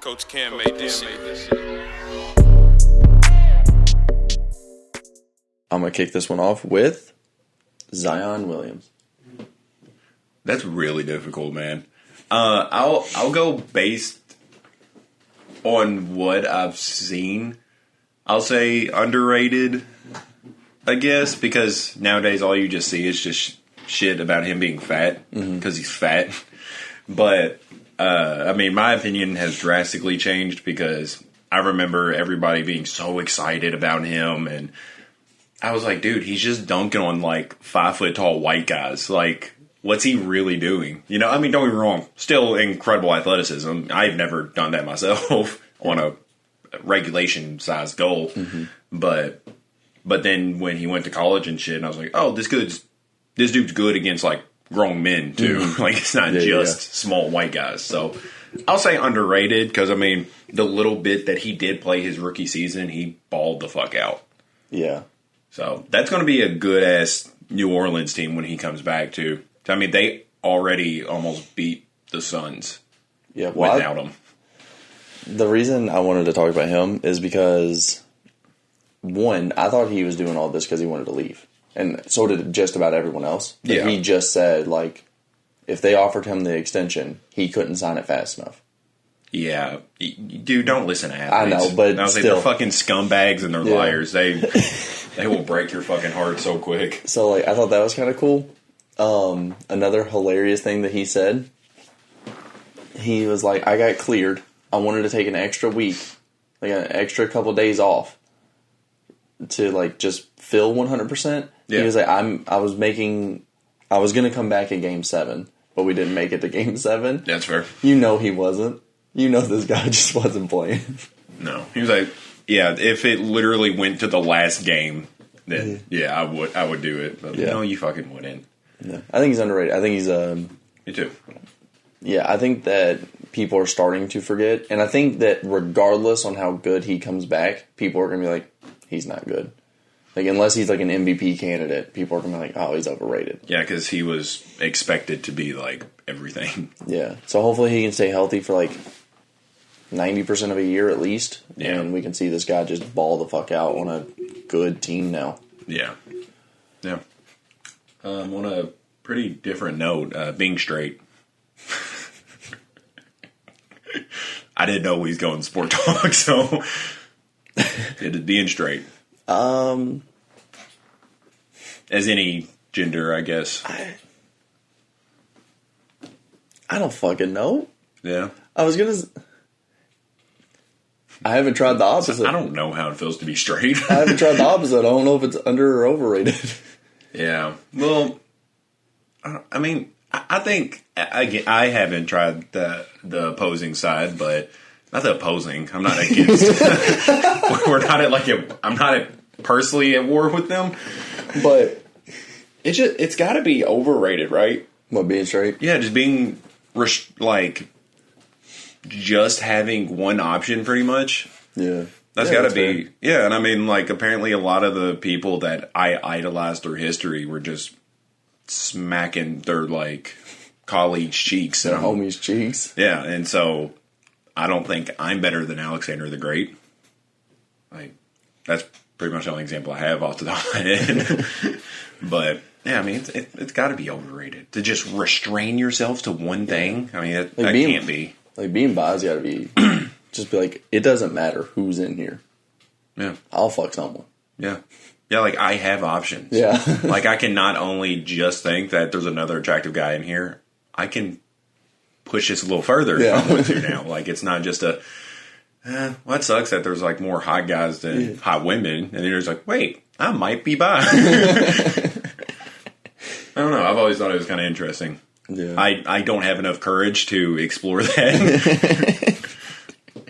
Coach Cam made this shit. I'm going to kick this one off with Zion Williams. That's really difficult, man. I'll go based on what I've seen. I'll say underrated, I guess, because nowadays all you just see is just shit about him being fat because he's fat. But I mean, my opinion has drastically changed because I remember everybody being so excited about him, and I was like, dude, he's just dunking on like 5-foot-tall white guys. Like, what's he really doing? You know, I mean, don't get me wrong, still incredible athleticism. I've never done that myself on a regulation-sized goal, but then when he went to college and shit, and I was like, oh, this dude's good against like grown men too. Like, it's not just small white guys. So I'll say underrated because I mean, the little bit that he did play his rookie season, he balled the fuck out. Yeah. So that's going to be a good ass New Orleans team when he comes back too. I mean, they already almost beat the Suns without him. The reason I wanted to talk about him is because, one, I thought he was doing all this because he wanted to leave. And so did just about everyone else. But he just said, like, if they offered him the extension, he couldn't sign it fast enough. Yeah. Dude, don't listen to athletes. I know, but I was still. like, they're fucking scumbags and they're liars. They will break your fucking heart so quick. So, like, I thought that was kind of cool. Another hilarious thing that he said, he was like, I got cleared. I wanted to take an extra week, like an extra couple days off to like just feel 100%. Yeah. He was like, I was going to come back in game 7, but we didn't make it to game 7. That's fair. You know, he wasn't. You know, this guy just wasn't playing. No, he was like, yeah, if it literally went to the last game, then I would do it. But no, you fucking wouldn't. Yeah. I think he's underrated. I think he's Me too. Yeah, I think that people are starting to forget, and I think that regardless on how good he comes back, people are going to be like, he's not good. Like, unless he's like an MVP candidate, people are going to be like, oh, he's overrated. Yeah, because he was expected to be like everything. Yeah, so hopefully he can stay healthy for like 90% of a year at least, and we can see this guy just ball the fuck out on a good team now. Yeah. Yeah. On a pretty different note, being straight. I didn't know he was going sport talk, so it is being straight. As any gender, I guess. I don't fucking know. Yeah. I haven't tried the opposite. I don't know how it feels to be straight. I haven't tried the opposite. I don't know if it's under or overrated. Yeah. Well, I mean, I think I haven't tried the opposing side, but not the opposing. I'm not against. We're not at I'm not personally at war with them, but it's got to be overrated, right? What, being straight? Yeah, just being just having one option, pretty much. Yeah. That's got to be fair. Yeah, and I mean, like, apparently a lot of the people that I idolized through history were just smacking their like colleagues' cheeks, their homies' cheeks. Yeah, and so I don't think I'm better than Alexander the Great. Like, that's pretty much the only example I have off the top of my head. But yeah, I mean, it's got to be overrated to just restrain yourself to one thing. I mean, that can't be. Like, being biased got to be just be like, it doesn't matter who's in here. Yeah, I'll fuck someone. Yeah. Yeah, like, I have options. Yeah. Like, I can not only just think that there's another attractive guy in here, I can push this a little further if I want to now. Like, it's not just well, it sucks that there's, like, more hot guys than hot women. And then you're just like, wait, I might be bi. I don't know. I've always thought it was kind of interesting. Yeah. I don't have enough courage to explore that.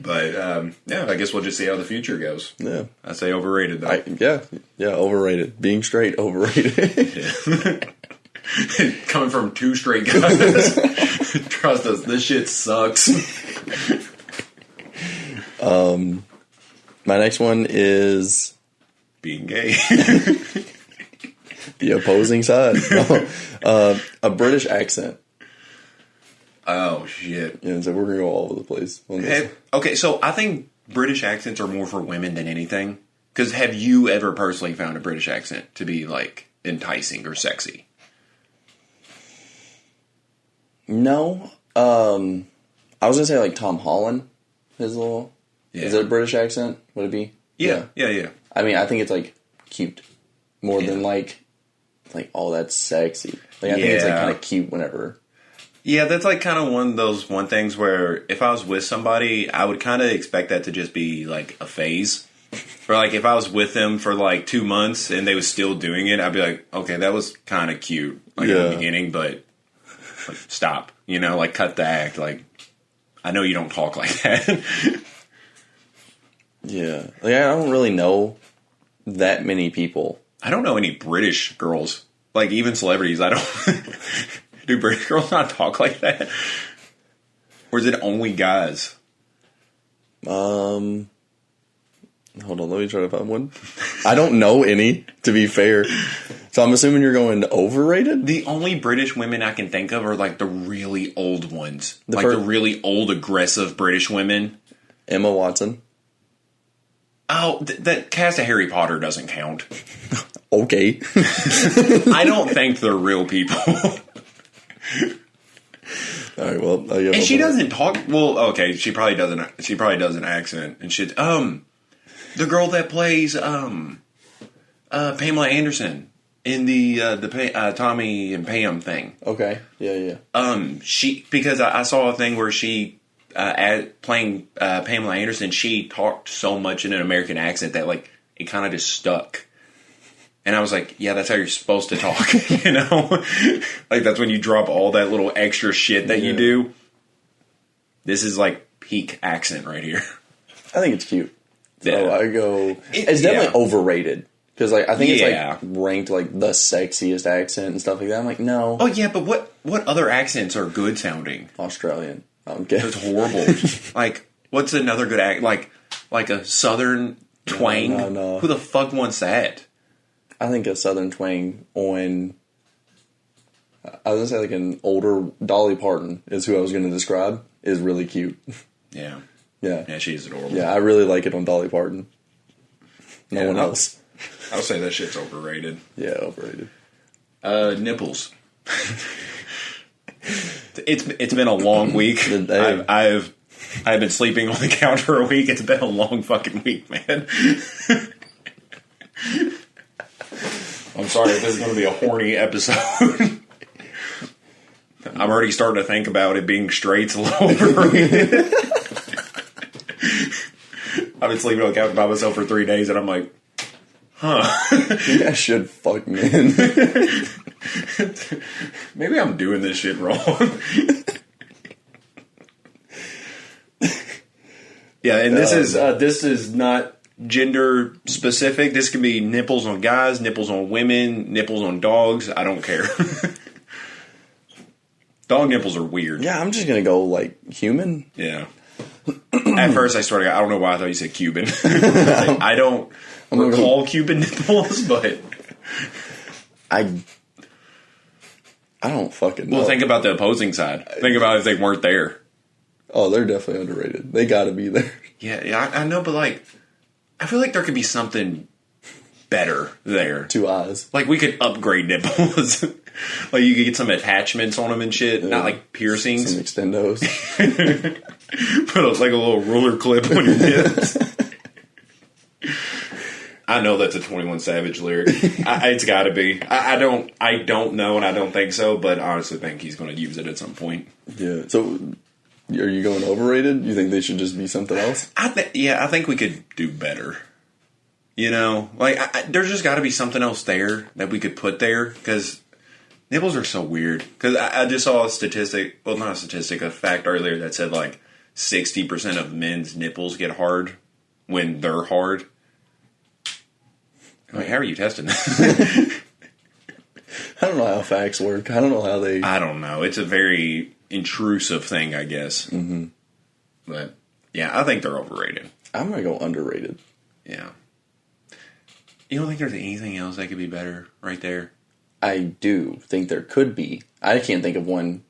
But, I guess we'll just see how the future goes. Yeah. I say overrated, though. Yeah, overrated. Being straight, overrated. Yeah. Coming from two straight guys. Trust us, this shit sucks. My next one is... being gay. The opposing side. A British accent. Oh, shit. Yeah, so we're going to go all over the place on this. Okay, so I think British accents are more for women than anything. Because have you ever personally found a British accent to be, like, enticing or sexy? No. I was going to say, like, Tom Holland. His little... Yeah. Is it a British accent? Would it be? Yeah. I mean, I think it's, like, cute. More than, like, oh, that's sexy. Like, I think it's, like, kind of cute whenever... Yeah, that's like kind of one of those things where if I was with somebody, I would kind of expect that to just be like a phase. Or like if I was with them for like 2 months and they was still doing it, I'd be like, okay, that was kind of cute, like in the beginning, but like, stop, like cut the act. Like, I know you don't talk like that. Yeah, like I don't really know that many people. I don't know any British girls, like even celebrities. I don't. Do British girls not talk like that? Or is it only guys? Hold on, let me try to find one. I don't know any, to be fair. So I'm assuming you're going overrated? The only British women I can think of are like the really old ones. The really old, aggressive British women. Emma Watson. Oh, that cast of Harry Potter doesn't count. Okay. I don't think they're real people. All right, well, and she doesn't talk. Well, okay, she probably doesn't. She probably does an accent and shit. The girl that plays Pamela Anderson in the Tommy and Pam thing. Okay, yeah. She because I saw a thing where she playing Pamela Anderson. She talked so much in an American accent that like it kind of just stuck. And I was like, yeah, that's how you're supposed to talk, Like, that's when you drop all that little extra shit that you do. This is, like, peak accent right here. I think it's cute. So I go... It's definitely overrated. Because, like, I think it's, like, ranked, like, the sexiest accent and stuff like that. I'm like, no. Oh, yeah, but what other accents are good sounding? Australian. I don't get it. It's horrible. Like, what's another good accent? Like a southern twang? No. Who the fuck wants that? I think a southern twang on... I was going to say like an older Dolly Parton is who I was going to describe, is really cute. Yeah. Yeah. Yeah, she's adorable. Yeah, I really like it on Dolly Parton. No one else. I'll say that shit's overrated. Yeah, overrated. Nipples. It's been a long week. I've been sleeping on the couch for a week. It's been a long fucking week, man. I'm sorry if this is going to be a horny episode. I'm already starting to think about it being straight's a little overrated. I've been sleeping on the couch by myself for 3 days, and I'm like, Maybe I should fuck men. Maybe I'm doing this shit wrong. Yeah, and this is not gender specific. This could be nipples on guys, nipples on women, nipples on dogs. I don't care. Dog nipples are weird. Yeah, I'm just gonna go like human. Yeah. At first, I don't know why I thought you said Cuban. I don't recall Cuban nipples, but I don't fucking know. Well, think about the opposing side. Think about if they weren't there. Oh, they're definitely underrated. They got to be there. Yeah, I know, but like, I feel like there could be something better there. 2 eyes. Like, we could upgrade nipples. Like, you could get some attachments on them and shit. Yeah. Not like piercings. Some extendos. Put like a little roller clip on your nips. I know that's a 21 Savage lyric. It's got to be. I don't know, and I don't think so, but I honestly think he's going to use it at some point. Yeah. So, are you going overrated? You think they should just be something else? I think we could do better. You know, like there's just got to be something else there that we could put there, because nipples are so weird. Because I just saw a statistic, well, not a statistic, a fact earlier that said like 60% of men's nipples get hard when they're hard. Like, how are you testing that? I don't know how facts work. I don't know how they... I don't know. It's a very intrusive thing, I guess. Mm-hmm. But, yeah, I think they're overrated. I'm going to go underrated. Yeah. You don't think there's anything else that could be better right there? I do think there could be. I can't think of one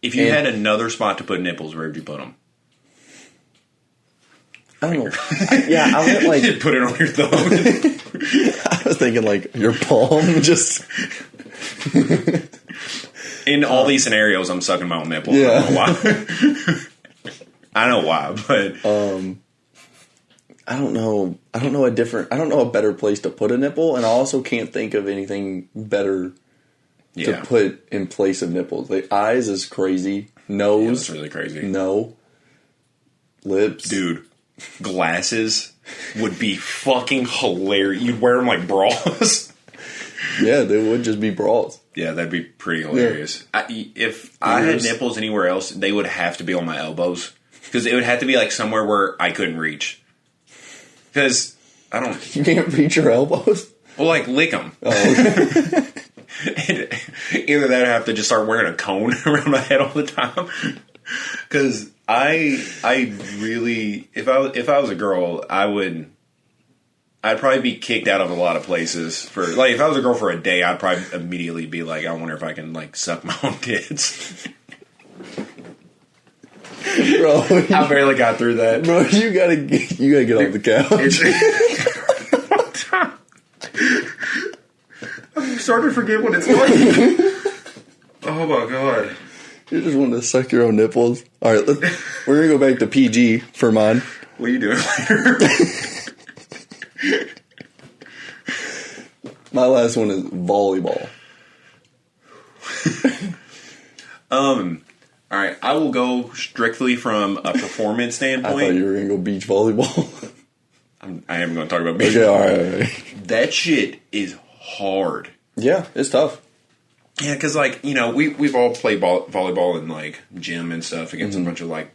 If you had another spot to put nipples, where would you put them? I don't know. Yeah, I went like... Put it on your thumb. I was thinking like your palm, just... In all these scenarios, I'm sucking my own nipple. Yeah. I don't know why, but... I don't know a better place to put a nipple, and I also can't think of anything better to put in place of nipples. The eyes is crazy. Nose. Yeah, that's really crazy. No. Lips. Dude, glasses would be fucking hilarious. You'd wear them like bras. Yeah, they would just be bras. Yeah, that'd be pretty hilarious. Yeah. If I had nipples anywhere else, they would have to be on my elbows. Because it would have to be like somewhere where I couldn't reach. Because I don't... You can't reach your elbows? Well, like, lick them. Oh, okay. Either that or I have to just start wearing a cone around my head all the time. Because I really... If I was a girl, I'd probably be kicked out of a lot of places. For like, if I was a girl for a day, I'd probably immediately be like, I wonder if I can, like, suck my own tits. Bro, I barely got through that. Bro, you gotta get off the couch. I'm starting to forget what it's like. Oh my god. You just want to suck your own nipples. Alright, we're gonna go back to PG for mine. What are you doing later? My last one is volleyball. Alright, I will go strictly from a performance standpoint. I thought you were going to go beach volleyball. I am going to talk about beach volleyball. Alright. That shit is hard. Yeah, it's tough. Yeah, because, like, you know, we've all played volleyball in, like, gym and stuff against a bunch of, like,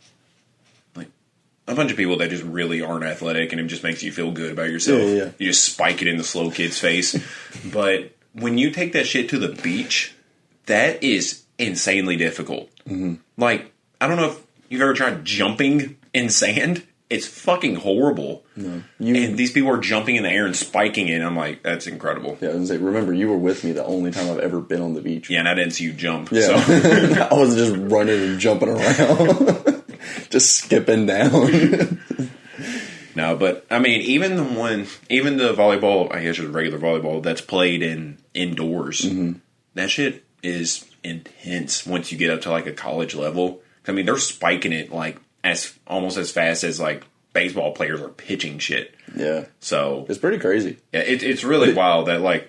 a bunch of people that just really aren't athletic, and it just makes you feel good about yourself. Yeah. You just spike it in the slow kid's face. But when you take that shit to the beach, that is insanely difficult. Mm-hmm. Like, I don't know if you've ever tried jumping in sand. It's fucking horrible. No. And these people are jumping in the air and spiking it, and I'm like, that's incredible. Yeah, I was going to say, remember, you were with me the only time I've ever been on the beach. Yeah, and I didn't see you jump. Yeah. So. I was just running and jumping around. Just skipping down. No, but, I mean, even the volleyball, I guess it's regular volleyball, that's played indoors, that shit is intense once you get up to, like, a college level. I mean, they're spiking it, like, almost as fast as, like, baseball players are pitching shit. Yeah. So. It's pretty crazy. Yeah, it's really wild that, like,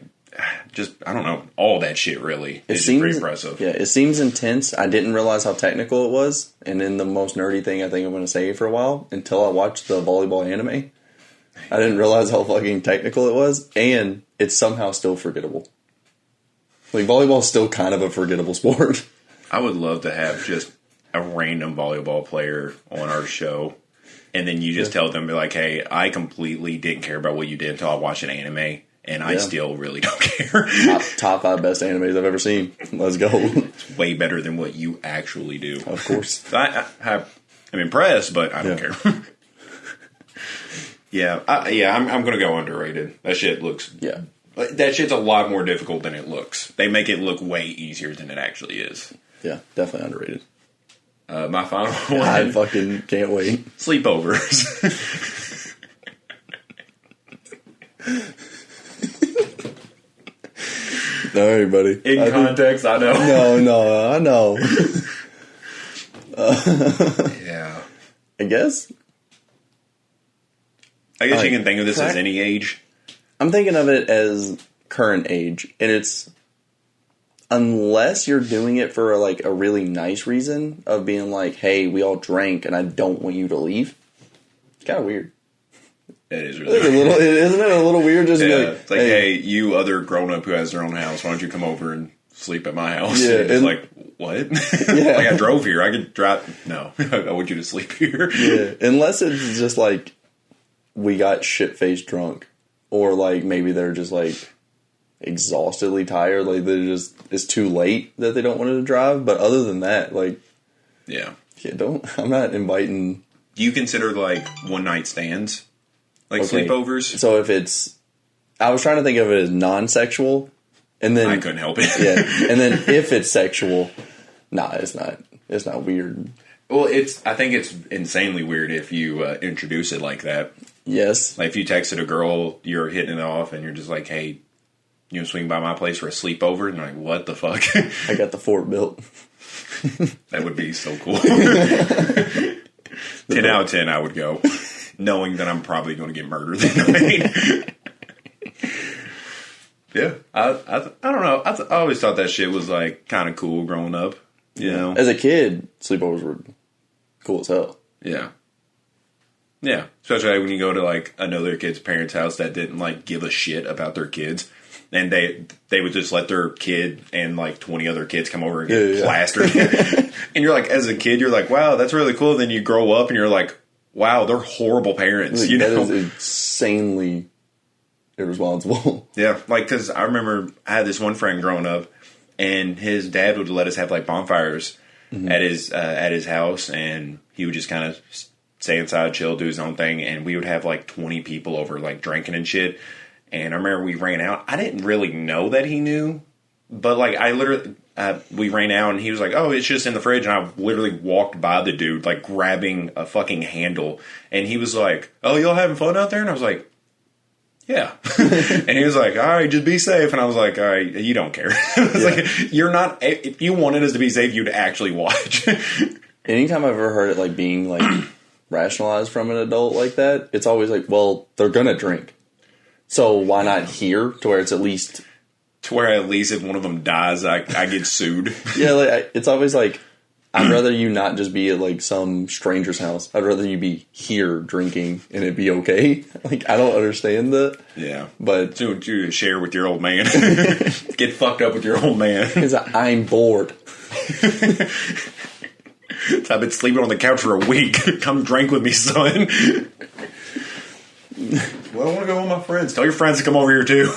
just, I don't know, all that shit really is just pretty impressive. Yeah, it seems intense. I didn't realize how technical it was. And then the most nerdy thing I think I'm going to say for a while, until I watched the volleyball anime, I didn't realize how fucking technical it was. And it's somehow still forgettable. Like, volleyball is still kind of a forgettable sport. I would love to have just a random volleyball player on our show. And then you just tell them, be like, hey, I completely didn't care about what you did until I watched an anime. And I still really don't care. Top 5 best animes I've ever seen. Let's go. It's way better than what you actually do. Of course. I'm impressed, but I don't care. I'm going to go underrated. That shit looks... Yeah. That shit's a lot more difficult than it looks. They make it look way easier than it actually is. Yeah, definitely underrated. My final one... I fucking can't wait. Sleepovers. All right, buddy. In context, I know. No, I know. Yeah. I guess you can think of this as any age. I'm thinking of it as current age, and it's unless you're doing it for like a really nice reason of being like, hey, we all drank, and I don't want you to leave. It's kind of weird. It is really weird. Isn't it a little weird? Just it's like, hey, you other grown up who has their own house, why don't you come over and sleep at my house? Yeah, and it's like, what? Yeah. Like, I drove here. I could drive. No, I want you to sleep here. Yeah, unless it's just like we got shit faced drunk, or like maybe they're just like exhaustedly tired, like they're just it's too late that they don't want to drive. But other than that, like, yeah, I'm not inviting. Do you consider like one night stands? Like sleepovers? So if it's... I was trying to think of it as non-sexual, and then... I couldn't help it. Yeah, and then if it's sexual... Nah, it's not. It's not weird. Well, I think it's insanely weird if you introduce it like that. Yes. Like if you texted a girl, you're hitting it off, and you're just like, "Hey, you know, swing by my place for a sleepover," and they're like, "What the fuck?" I got the fort built. That would be so cool. 10 out of 10, I would go, knowing that I'm probably going to get murdered that night. Yeah, I don't know. I always thought that shit was like kind of cool growing up. You know, as a kid, sleepovers were cool as hell. Yeah. Yeah, especially like when you go to like another kid's parents' house that didn't like give a shit about their kids, and they would just let their kid and like 20 other kids come over and get plastered. And you're like, as a kid, you're like, wow, that's really cool. Then you grow up and you're like, wow, they're horrible parents. Like, you know, that is insanely irresponsible. Yeah, like because I remember I had this one friend growing up, and his dad would let us have like bonfires at his house, and he would just kind of stay inside, chill, do his own thing, and we would have like 20 people over, like drinking and shit. And I remember we ran out. I didn't really know that he knew, but like I literally, we ran out, and he was like, "Oh, it's just in the fridge." And I literally walked by the dude, like grabbing a fucking handle, and he was like, "Oh, y'all having fun out there?" And I was like, "Yeah." And he was like, "All right, just be safe." And I was like, "All right, you don't care." I was like, "You're not. If you wanted us to be safe, you'd actually watch." Anytime I've ever heard it like being like rationalized from an adult like that, it's always like, well, they're gonna drink, so why not here to where it's at least to where at least if one of them dies, I get sued. Yeah, like it's always like, I'd rather you not just be at like some stranger's house. I'd rather you be here drinking and it be okay. Like, I don't understand that. Yeah, but to share with your old man, get fucked up with your old man. Because I'm bored. I've been sleeping on the couch for a week. Come drink with me, son. Well, I want to go with my friends. Tell your friends to come over here too.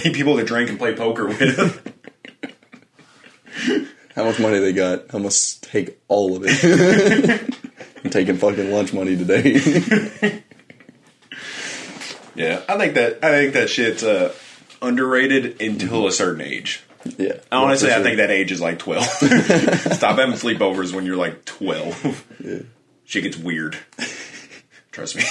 Need people to drink and play poker with. How much money they got? I'm gonna take all of it. I'm taking fucking lunch money today. Yeah, I think that shit's underrated until a certain age. Yeah. Honestly, I think that age is like 12. Stop having sleepovers when you're like 12. Yeah. Shit gets weird. Trust me.